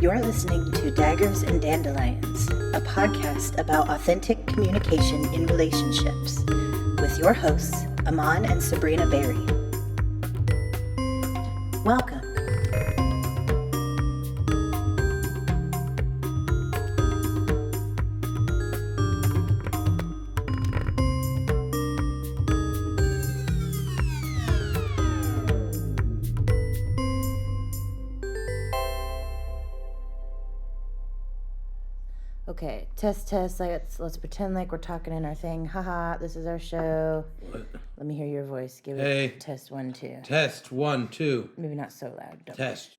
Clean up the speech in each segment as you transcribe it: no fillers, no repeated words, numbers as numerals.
You're listening to Daggers and Dandelions, a podcast about authentic communication in relationships, with your hosts, Aman and Sabrina Berry. Welcome. Okay, test. Let's pretend like we're talking in our thing. Haha, this is our show. What? Let me hear your voice. Give Hey. it test 1, 2. Test 1, 2. Maybe not so loud. Test.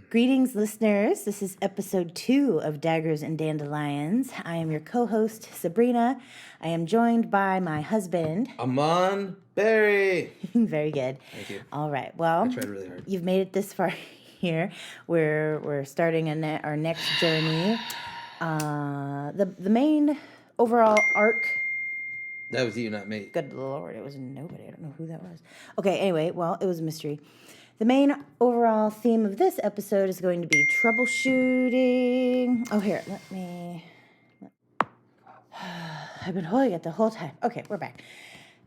Greetings, listeners. This is episode 2 of Daggers and Dandelions. I am your co-host, Sabrina. I am joined by my husband. Aman Berry. Very good. Thank you. All right. Well, I tried really hard. You've made it this far here. We're starting our next journey. The main overall arc. That was you, not me. Good Lord, it was nobody. I don't know who that was. Okay, anyway, well, it was a mystery. The main overall theme of this episode is going to be troubleshooting. Oh, here, I've been holding it the whole time. Okay, we're back.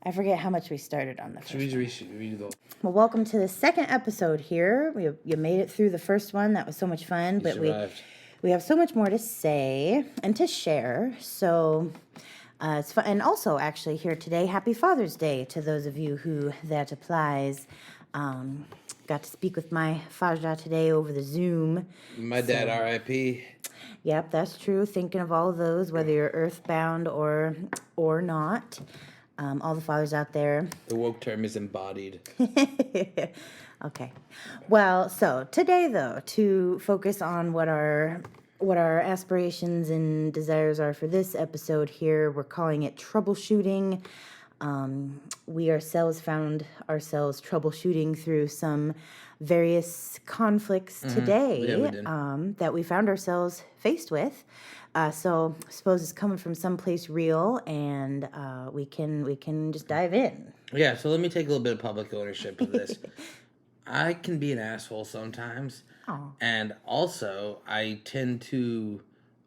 I forget how much we started on the first Should we redo the... Well, welcome to the second episode here. You made it through the first one. That was so much fun. You survived. We have so much more to say and to share. So it's fun. And also, actually, here today, Happy Father's Day to those of you who that applies. Got to speak with my Faja today over the Zoom. My dad, R.I.P. Yep, that's true. Thinking of all of those, whether you're earthbound or not. All the fathers out there. The woke term is embodied. Okay. Well, so today, though, to focus on what our aspirations and desires are for this episode here, we're calling it troubleshooting. We ourselves found ourselves troubleshooting through some various conflicts today that we found ourselves faced with. So I suppose it's coming from someplace real, and we can just dive in. Yeah, so let me take a little bit of public ownership of this. I can be an asshole sometimes. Aww. And also, I tend to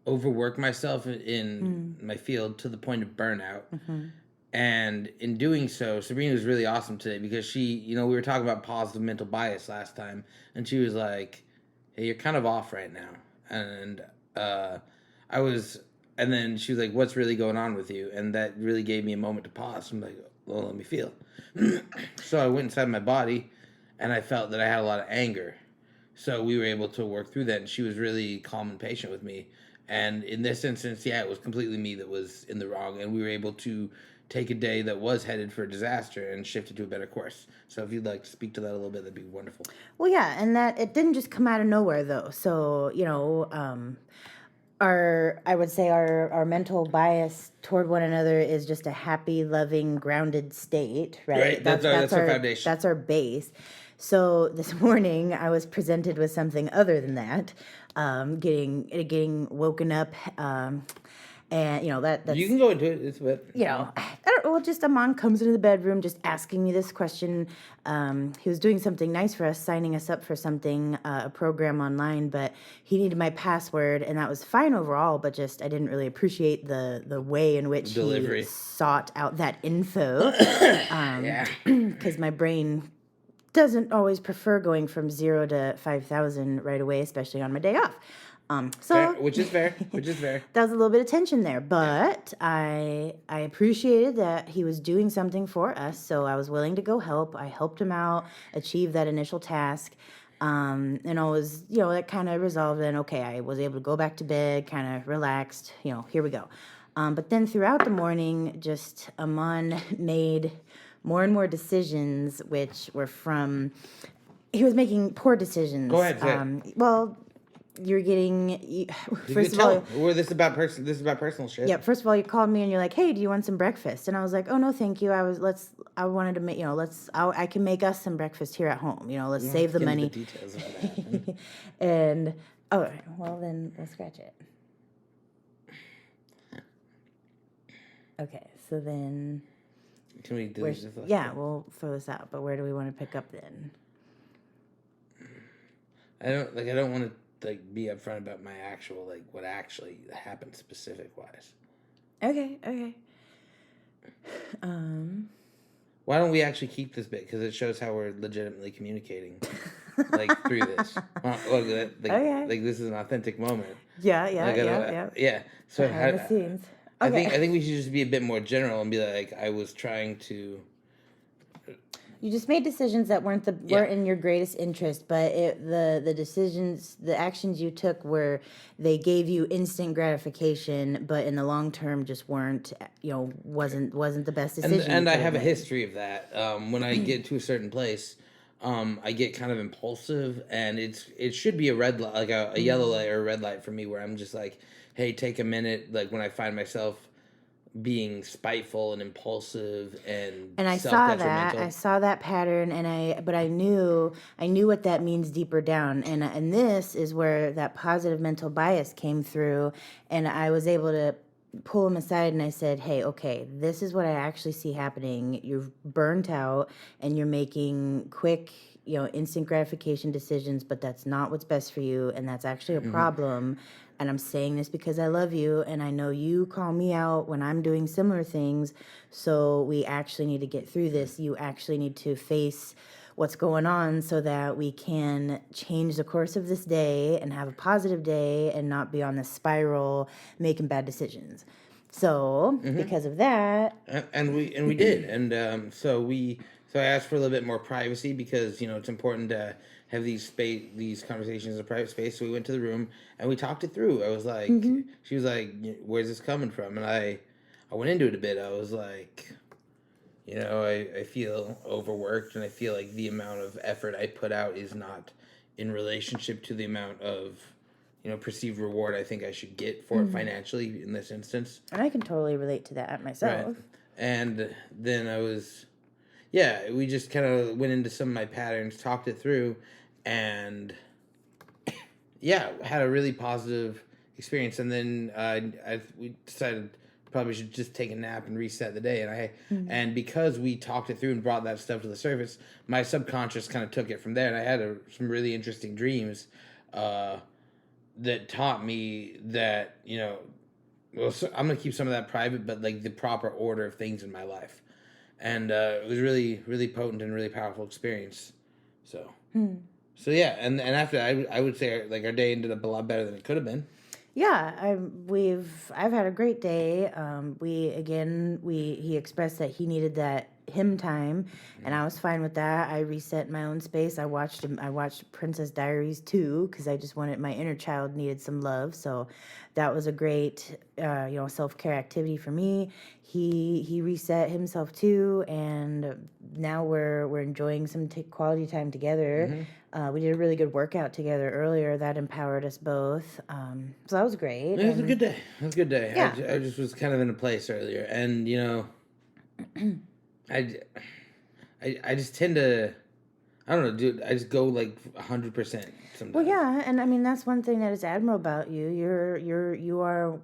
overwork myself in my field to the point of burnout. Mm-hmm. And in doing so, Sabrina was really awesome today because she, we were talking about positive mental bias last time. And she was like, hey, you're kind of off right now. And and then she was like, what's really going on with you? And that really gave me a moment to pause. I'm like, well, let me feel. So I went inside my body. And I felt that I had a lot of anger. So we were able to work through that. And she was really calm and patient with me. And in this instance, yeah, it was completely me that was in the wrong. And we were able to take a day that was headed for a disaster and shift it to a better course. So if you'd like to speak to that a little bit, that'd be wonderful. Well, yeah, and that it didn't just come out of nowhere, though. So, our mental bias toward one another is just a happy, loving, grounded state, right? Right, that's our foundation. That's our base. So this morning I was presented with something other than that, getting woken up, and that's, you can go into it. It's what just Aman comes into the bedroom just asking me this question. He was doing something nice for us, signing us up for something, a program online, but he needed my password, and that was fine overall, but just I didn't really appreciate the way in which he sought out that info. Because my brain doesn't always prefer going from 0 to 5,000 right away, especially on my day off. Fair, which is fair. That was a little bit of tension there, but I appreciated that he was doing something for us, so I was willing to go help. I helped him out, achieve that initial task, and I was, that kind of resolved. And okay, I was able to go back to bed, kind of relaxed. Here we go. But then throughout the morning, just Aman made more and more decisions, which were he was making poor decisions. Go ahead. Well, you're getting first of all, this is about personal shit. Yeah, first of all, you called me and you're like, "Hey, do you want some breakfast?" And I was like, "Oh no, thank you. I wanted to make, I can make us some breakfast here at home. Let's save the money." The details of that. And well then we'll scratch it. Okay, so then Can we do this? Yeah, we'll throw this out. But where do we want to pick up then? I don't want to like be upfront about my actual like what actually happened specific wise. Okay. Why don't we actually keep this bit because it shows how we're legitimately communicating, like through this. Like this is an authentic moment. Yeah. Yeah. So Behind the scenes. I Okay. think we should just be a bit more general and be like, I was trying to. You just made decisions that weren't in your greatest interest, but the decisions, the actions you took they gave you instant gratification, but in the long term just weren't, wasn't the best decision. And I have a history of that. When I get to a certain place, I get kind of impulsive, and it should be a red light, like a yellow light or a red light for me, where I'm just like, hey, take a minute. Like when I find myself being spiteful and impulsive and I saw that pattern, but I knew what that means deeper down, and this is where that positive mental bias came through, and I was able to pull him aside and I said, hey, okay, this is what I actually see happening. You're burnt out and you're making quick, instant gratification decisions, but that's not what's best for you, and that's actually a problem. And I'm saying this because I love you, and I know you call me out when I'm doing similar things. So we actually need to get through this. You actually need to face what's going on so that we can change the course of this day and have a positive day and not be on this spiral making bad decisions. So because of that, and we did, and so I asked for a little bit more privacy because it's important to have these conversations in a private space. So we went to the room and we talked it through. I was like, she was like, "Where's this coming from?" And I went into it a bit. I was like, I feel overworked, and I feel like the amount of effort I put out is not in relationship to the amount of perceived reward I think I should get for it financially in this instance. and I can totally relate to that myself. Right. And then we just kind of went into some of my patterns, talked it through, and had a really positive experience. And then we decided probably should just take a nap and reset the day. And and because we talked it through and brought that stuff to the surface, my subconscious kind of took it from there. And I had some really interesting dreams that taught me that so I'm gonna keep some of that private, but like the proper order of things in my life. And it was really, really potent and really powerful experience. So, yeah, and after I would say like our day ended up a lot better than it could have been. Yeah, I've had a great day. He expressed that he needed that him time, and I was fine with that. I reset my own space. I watched Princess Diaries too because I just wanted, my inner child needed some love. So that was a great self-care activity for me. He reset himself too, and now we're enjoying some quality time together. We did a really good workout together earlier that empowered us both. So that was great. It was a good day. Yeah. I just was kind of in a place earlier, and I just tend to, I don't know, dude. I just go like 100% sometimes. Well, yeah, and I mean that's one thing that is admirable about you. You are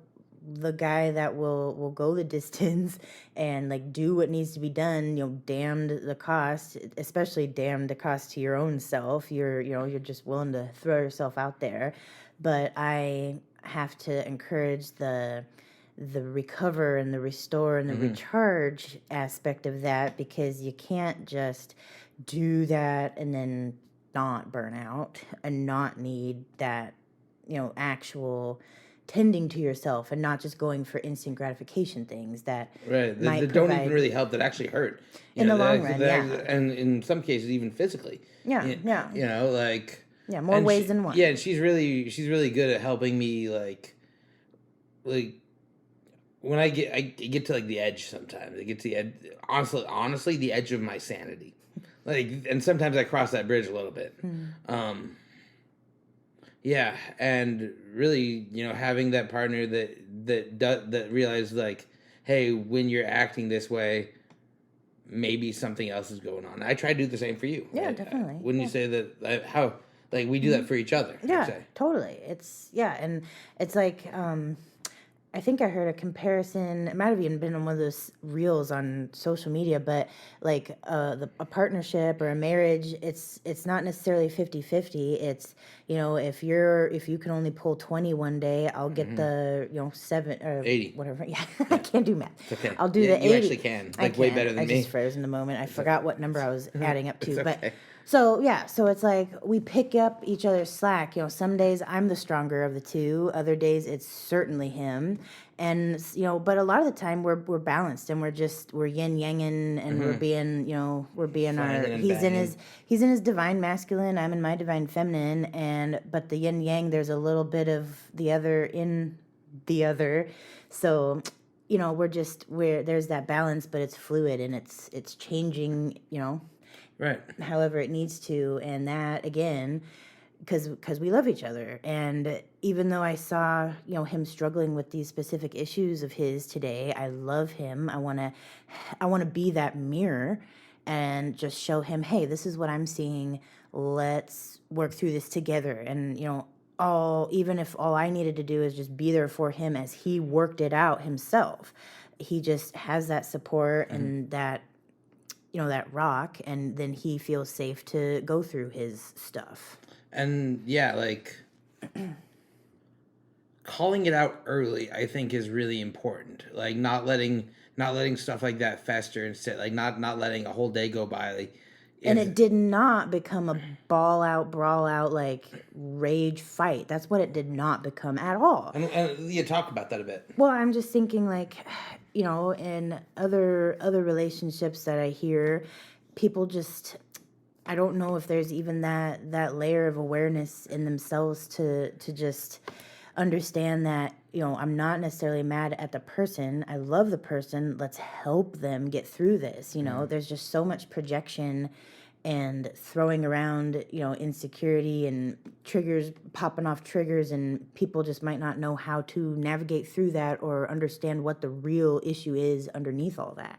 the guy that will go the distance and like do what needs to be done. Damned the cost, especially damned the cost to your own self. You're just willing to throw yourself out there. But I have to encourage the recover and the restore and the recharge aspect of that, because you can't just do that and then not burn out and not need that, actual tending to yourself and not just going for instant gratification things that that don't even really help, that actually hurt in the long run, and in some cases even physically. More ways than one. Yeah, and she's really good at helping me like when I get to like the edge sometimes. I get to the edge, honestly the edge of my sanity. Like, and sometimes I cross that bridge a little bit. Yeah, and really, having that partner that realizes like, hey, when you're acting this way, maybe something else is going on. I try to do the same for you. Yeah, definitely. Wouldn't you say that? How like we do that for each other? Yeah, totally. And it's like I think I heard a comparison. It might have even been on one of those reels on social media, but like a partnership or a marriage, it's not necessarily 50-50. It's, if you can only pull 20 one day, I'll get the, 7 or 80. whatever. Yeah, I can't do math. It's okay. I'll do Yeah, the you 80. actually can. I Like, way can. better than I me. just froze in the moment. I forgot what number I was adding up to. It's But okay. so it's like we pick up each other's slack. Some days I'm the stronger of the two. Other days it's certainly him. And but a lot of the time we're balanced, and we're yin yanging, and we're being our Slanging and he's in his divine masculine, I'm in my divine feminine, but the yin yang, there's a little bit of the other in the other. So we're there's that balance, but it's fluid, and it's changing, Right. however it needs to. And that, again, because we love each other. And even though I saw him struggling with these specific issues of his today, I love him. I want to be that mirror and just show him, hey, this is what I'm seeing, let's work through this together. And even if all I needed to do is just be there for him as he worked it out himself, he just has that support and that that rock, and then he feels safe to go through his stuff. And yeah, like calling it out early, I think, is really important. Like not letting stuff like that fester and sit. Like not letting a whole day go by. Like, and it did not become a ball out, brawl out, like rage fight. That's what it did not become at all. And you talk about that a bit. Well, I'm just thinking, like, in other relationships that I hear, people just, I don't know if there's even that layer of awareness in themselves to just understand that, I'm not necessarily mad at the person. I love the person. Let's help them get through this. There's just so much projection and throwing around, insecurity and triggers, popping off triggers, and people just might not know how to navigate through that or understand what the real issue is underneath all that.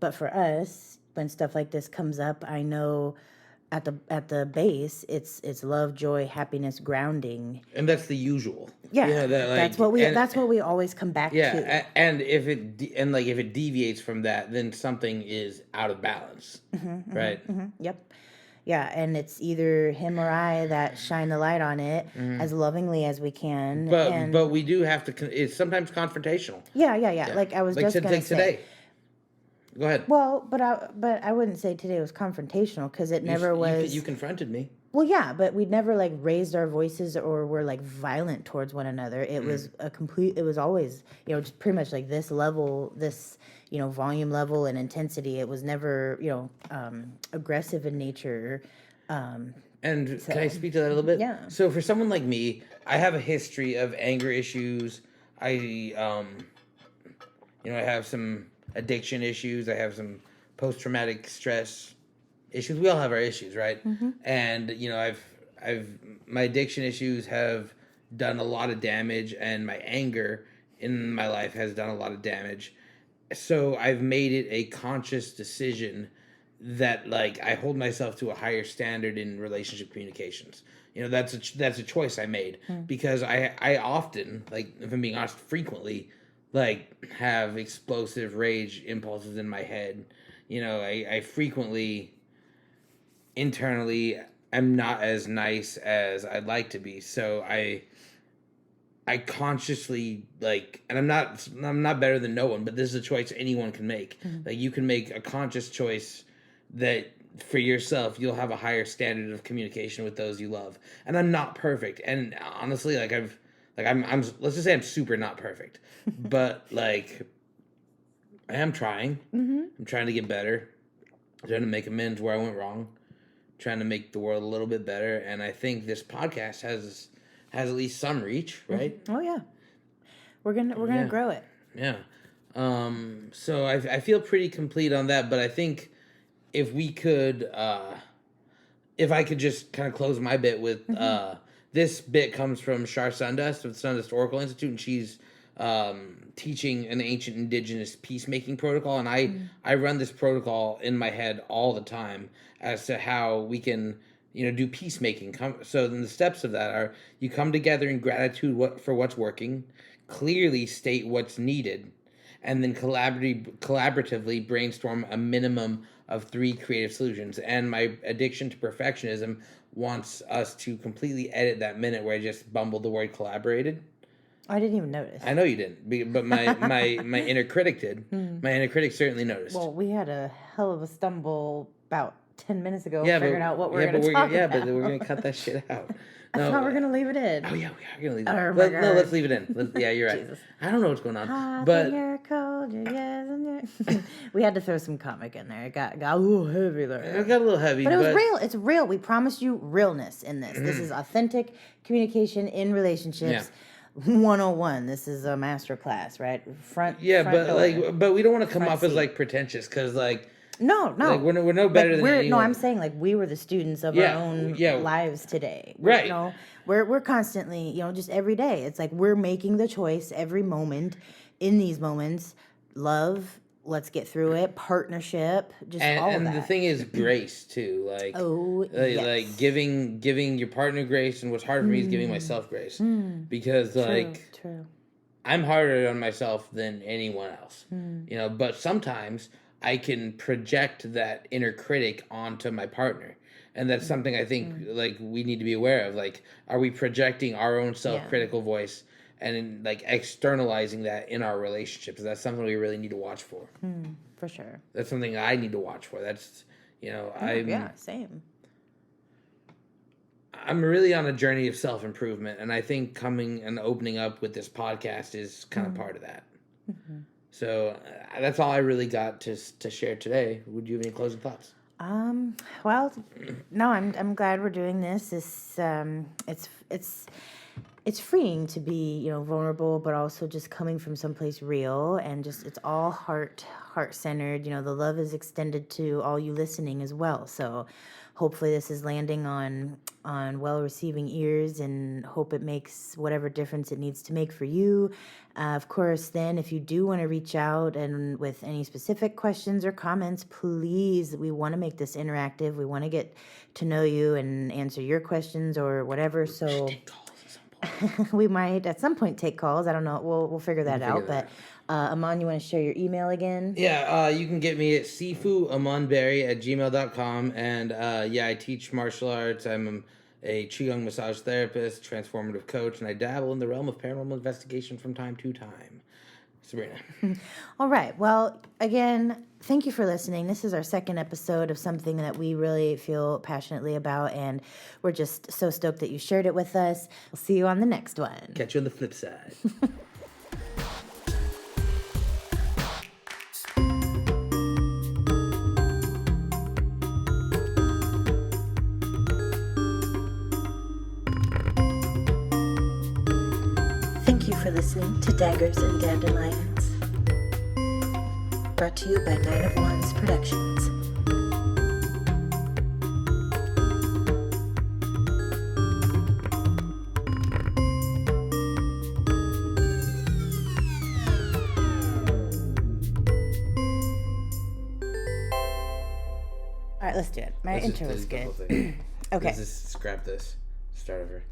But for us, when stuff like this comes up, I know at the base, it's love, joy, happiness, grounding, and that's the usual. Yeah, that's what we always come back to. Yeah, and if it deviates from that, then something is out of balance, right? Yep. Yeah, and it's either him or I that shine the light on it as lovingly as we can. But we do have to. It's sometimes confrontational. Yeah. Like I was just gonna say today. Go ahead. Well, but I wouldn't say today was confrontational, because it never was. You confronted me. Well, yeah, but we'd never like raised our voices or were like violent towards one another. It was it was always, just pretty much like this level, this, volume level and intensity. It was never, aggressive in nature. And can I speak to that a little bit? Yeah. So for someone like me, I have a history of anger issues. I have some addiction issues. I have some post-traumatic stress issues. We all have our issues, right? And my addiction issues have done a lot of damage, and my anger in my life has done a lot of damage. So I've made it a conscious decision that, like, I hold myself to a higher standard in relationship communications. That's a choice I made, because I often, like, if I'm being honest, frequently, like, have explosive rage impulses in my head. I frequently internally am not as nice as I'd like to be. So I consciously, like, and I'm not better than no one, but this is a choice anyone can make. Like, you can make a conscious choice that for yourself you'll have a higher standard of communication with those you love. And I'm not perfect. And honestly, I'm let's just say I'm super not perfect. But, like, I am trying. I'm trying to get better. I'm trying to make amends where I went wrong. Trying to make the world a little bit better. And I think this podcast has at least some reach, right? Oh yeah, we're gonna grow it. Yeah. So I feel pretty complete on that. But I think if we could, if I could just kind of close my bit with this bit comes from Shar Sundust of the Sundust Oracle Institute, and she's teaching an ancient indigenous peacemaking protocol, and I run this protocol in my head all the time as to how we can do peacemaking. So then the steps of that are: you come together in gratitude for what's working, clearly state what's needed, and then collaboratively brainstorm a minimum of 3 creative solutions. And my addiction to perfectionism wants us to completely edit that minute where I just bumbled the word collaborated. I didn't even notice. I know you didn't, but my inner critic did. My inner critic certainly noticed. Well, we had a hell of a stumble about 10 minutes ago figuring out what we're going to talk about. Yeah, but we're going to cut that shit out. I thought we're going to leave it in. Oh, yeah, we are going to leave it Oh, in. No, let's leave it in. Yeah, you're right. Jesus. I don't know what's going on. Hot But and you're cold, you're yes and you're... We had to throw some comic in there. It got a little heavy there. it got a little heavy. But it was real. It's real. We promised you realness in this. This is authentic communication in relationships. 101. This is a master class, right? Front but door. but we don't want to come Front off as seat. like pretentious, because like No. like we're no better than anyone. No, I'm saying like we were the students of our own lives today. Right. You know, we're constantly, just every day. It's like we're making the choice every moment. In these moments, love, let's get through it, partnership, just all of that. And the thing is grace too. Like like giving your partner grace, and what's hard for me is giving myself grace. Because True. I'm harder on myself than anyone else. But sometimes I can project that inner critic onto my partner. And that's something I think like we need to be aware of. Like, are we projecting our own self-critical voice and like externalizing that in our relationships? That's something we really need to watch for. For sure. That's something I need to watch for. That's Same. I'm really on a journey of self-improvement, and I think coming and opening up with this podcast is kind of part of that. So that's all I really got to share today. Would you have any closing thoughts? Well, no, I'm glad we're doing this. It's freeing to be, vulnerable, but also just coming from someplace real, and just it's all heart-centered. The love is extended to all you listening as well. So hopefully this is landing on well-receiving ears, and hope it makes whatever difference it needs to make for you. Of course, then, if you do want to reach out and with any specific questions or comments, please, we want to make this interactive. We want to get to know you and answer your questions or whatever. So we might at some point take calls. I don't know. We'll figure that out. But Aman, you want to share your email again? Yeah, you can get me at sifuamanberry@gmail.com. And I teach martial arts. I'm a Qigong massage therapist, transformative coach, and I dabble in the realm of paranormal investigation from time to time. Sabrina. All right. Well, again, thank you for listening. This is our second episode of something that we really feel passionately about, and we're just so stoked that you shared it with us. We'll see you on the next one. Catch you on the flip side. Thank you for listening to Daggers and Dandelions. Brought to you by 9 of Wands Productions. All right, let's do it. My intro was good. Okay. Let's just scrap this. Start over.